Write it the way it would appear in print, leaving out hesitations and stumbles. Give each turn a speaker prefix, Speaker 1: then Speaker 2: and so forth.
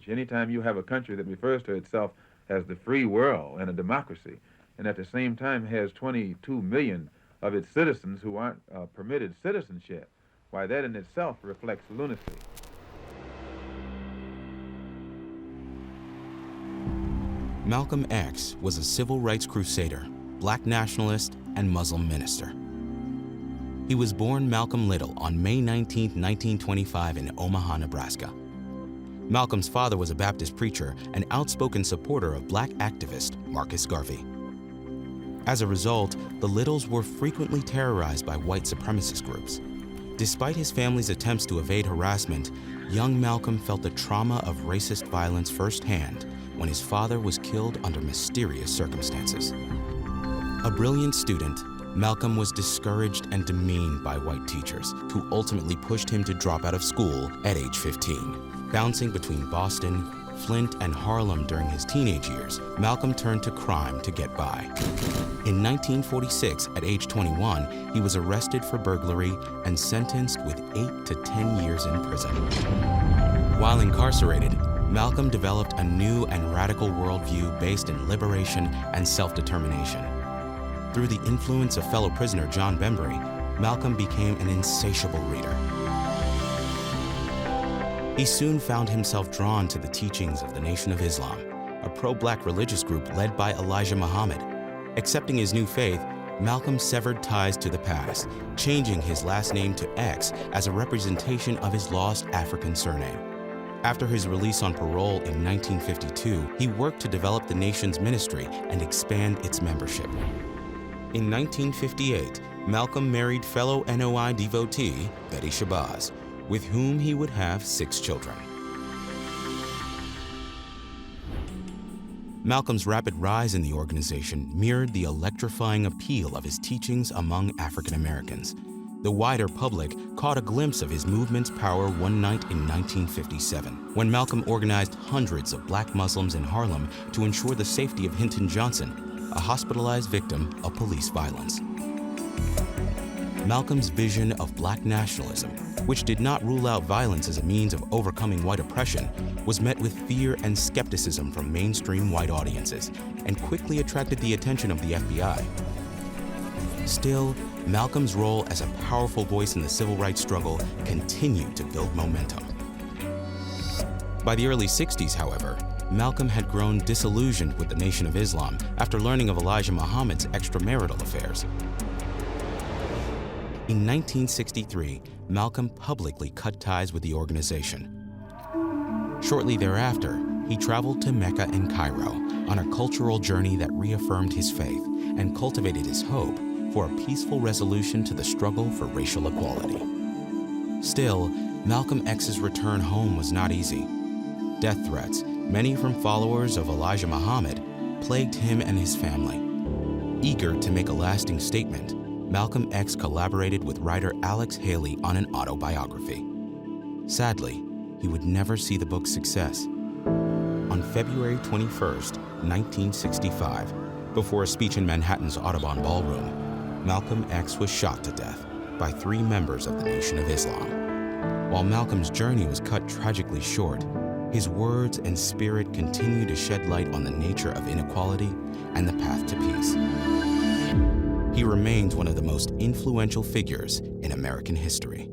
Speaker 1: Anytime you have a country that refers to itself as the free world and a democracy, and at the same time has 22 million of its citizens who aren't permitted citizenship, why, that in itself reflects lunacy.
Speaker 2: Malcolm X was a civil rights crusader, black nationalist, and Muslim minister. He was born Malcolm Little on May 19, 1925 in Omaha, Nebraska. Malcolm's father was a Baptist preacher and outspoken supporter of black activist Marcus Garvey. As a result, the Littles were frequently terrorized by white supremacist groups. Despite his family's attempts to evade harassment, young Malcolm felt the trauma of racist violence firsthand when his father was killed under mysterious circumstances. A brilliant student, Malcolm was discouraged and demeaned by white teachers who ultimately pushed him to drop out of school at age 15. Bouncing between Boston, Flint, and Harlem during his teenage years, Malcolm turned to crime to get by. In 1946, at age 21, he was arrested for burglary and sentenced with 8 to 10 years in prison. While incarcerated, Malcolm developed a new and radical worldview based in liberation and self-determination. Through the influence of fellow prisoner John Bembry, Malcolm became an insatiable reader. He soon found himself drawn to the teachings of the Nation of Islam, a pro-black religious group led by Elijah Muhammad. Accepting his new faith, Malcolm severed ties to the past, changing his last name to X as a representation of his lost African surname. After his release on parole in 1952, he worked to develop the nation's ministry and expand its membership. In 1958, Malcolm married fellow NOI devotee Betty Shabazz, with whom he would have 6 children. Malcolm's rapid rise in the organization mirrored the electrifying appeal of his teachings among African Americans. The wider public caught a glimpse of his movement's power one night in 1957, when Malcolm organized hundreds of black Muslims in Harlem to ensure the safety of Hinton Johnson, a hospitalized victim of police violence. Malcolm's vision of black nationalism, which did not rule out violence as a means of overcoming white oppression, was met with fear and skepticism from mainstream white audiences and quickly attracted the attention of the FBI. Still, Malcolm's role as a powerful voice in the civil rights struggle continued to build momentum. By the early 60s, however, Malcolm had grown disillusioned with the Nation of Islam after learning of Elijah Muhammad's extramarital affairs. In 1963, Malcolm publicly cut ties with the organization. Shortly thereafter, he traveled to Mecca and Cairo on a cultural journey that reaffirmed his faith and cultivated his hope for a peaceful resolution to the struggle for racial equality. Still, Malcolm X's return home was not easy. Death threats, many from followers of Elijah Muhammad, plagued him and his family. Eager to make a lasting statement, Malcolm X collaborated with writer Alex Haley on an autobiography. Sadly, he would never see the book's success. On February 21, 1965, before a speech in Manhattan's Audubon Ballroom, Malcolm X was shot to death by 3 members of the Nation of Islam. While Malcolm's journey was cut tragically short, his words and spirit continue to shed light on the nature of inequality and the path to peace. He remains one of the most influential figures in American history.